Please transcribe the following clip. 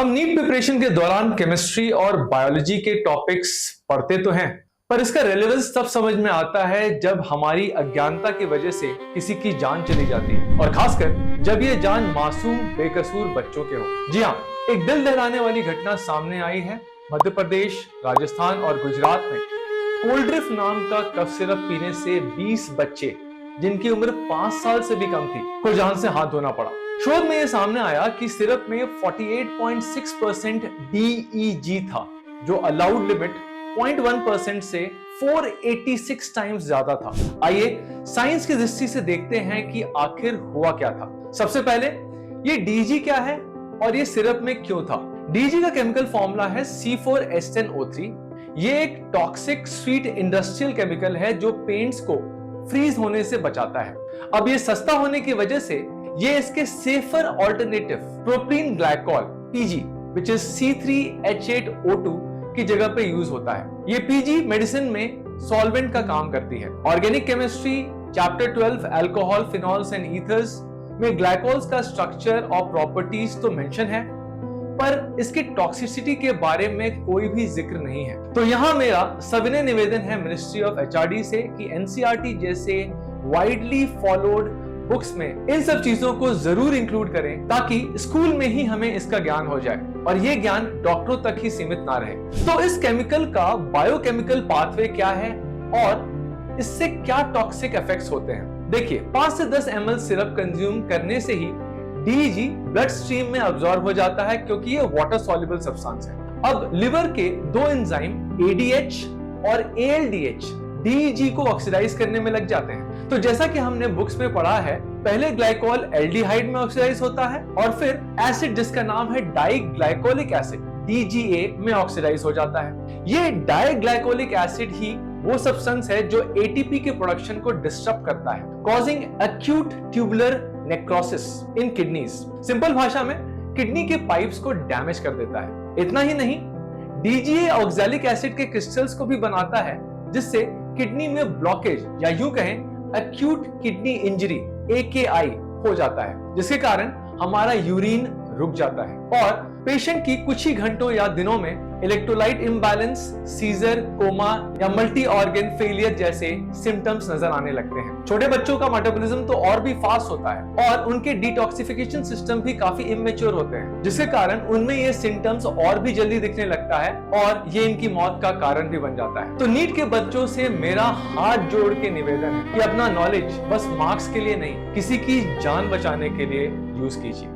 हम NEET preparation के दौरान केमिस्ट्री और बायोलॉजी के टॉपिक्स पढ़ते तो हैं, पर इसका रेलेवेंस तब समझ में आता है जब हमारी अज्ञानता की वजह से किसी की जान चली जाती है, और खासकर जब ये जान मासूम बेकसूर बच्चों के हो। जी हाँ, एक दिल दहलाने वाली घटना सामने आई है। मध्य प्रदेश, राजस्थान और गुजरात में कोल्ड्रिफ्ट नाम का कफ सिरप पीने से 20 बच्चे जिनकी उम्र 5 साल से भी कम थी को जान से हाथ धोना पड़ा। शोध में यह सामने आया कि सिरप में 48.6% DEG था, जो अलाउड लिमिट 0.1% से 486 टाइम्स ज्यादा था। आइए साइंस की दृष्टि से देखते हैं कि आखिर हुआ क्या था। सबसे पहले ये DEG क्या है और ये सिरप में क्यों था। DEG का केमिकल फॉर्मूला है C4H10O3। ये एक टॉक्सिक स्वीट इंडस्ट्रियल केमिकल है जो पेंट्स को फ्रीज होने से बचाता है। अब ये सस्ता होने की वजह से ये इसके safer alternative propene glycol PG which is C3H8O2 की जगह पे यूज होता है। ये PG मेडिसिन में सॉल्वेंट का काम करती है। Organic chemistry chapter 12 alcohol, phenols and ethers में ग्लाइकॉल्स का स्ट्रक्चर और प्रॉपर्टीज तो मेंशन है, पर इसकी टॉक्सिसिटी के बारे में कोई भी जिक्र नहीं है। तो यहाँ मेरा सविनय निवेदन है मिनिस्ट्री ऑफ HRD से कि NCERT जैसे वाइडली फॉलोड बुक्स में इन सब चीजों को जरूर इंक्लूड करें, ताकि स्कूल में ही हमें इसका ज्ञान हो जाए और ये ज्ञान डॉक्टरों तक ही सीमित ना रहे। तो इस केमिकल का बायोकेमिकल पाथवे क्या है और इससे क्या टॉक्सिक इफेक्ट्स होते हैं। देखिए, 5 से 10 ml सिरप कंज्यूम करने से ही DEG ब्लड स्ट्रीम में अब्सॉर्ब हो जाता है, क्योंकि ये वाटर सॉल्युबल सब्सटेंस है। अब लिवर के दो एंजाइम ADH और ALDH DEG को ऑक्सीडाइज करने में लग जाते हैं। तो जैसा कि हमने बुक्स में पढ़ा है, पहले ग्लाइकॉल एल्डिहाइड में ऑक्सीडाइज होता है और फिर एसिड जिसका नाम है डाइग्लाइकोलिक एसिड DGA में ऑक्सीडाइज हो जाता है। ये डाइग्लाइकोलिक एसिड ही वो सब्सटेंस है जो ATP के प्रोडक्शन को डिस्टर्ब करता है, कॉजिंग एक्यूट ट्यूबुलर नेक्रोसिस इन किडनीज। सिंपल भाषा में किडनी के पाइप्स को डैमेज कर देता है। इतना ही नहीं, DGA ऑक्सैलिक एसिड के क्रिस्टल्स को भी बनाता है, जिससे किडनी में ब्लॉकेज या यूं कहें एक्यूट किडनी इंजरी AKI हो जाता है, जिसके कारण हमारा यूरिन रुक जाता है और पेशेंट की कुछ ही घंटों या दिनों में इलेक्ट्रोलाइट इम्बैलेंस, सीजर, कोमा या मल्टी ऑर्गन फेलियर जैसे सिम्टम्स नजर आने लगते हैं। छोटे बच्चों का मेटाबॉलिज्म तो और भी फास्ट होता है और उनके डिटॉक्सिफिकेशन सिस्टम भी काफी इमेच्योर होते हैं, जिसके कारण उनमें ये सिम्टम्स और भी जल्दी दिखने लगता है और ये इनकी मौत का कारण भी बन जाता है। तो नीट के बच्चों से मेरा हाथ जोड़ के निवेदन है कि अपना नॉलेज बस मार्क्स के लिए नहीं, किसी की जान बचाने के लिए यूज कीजिए।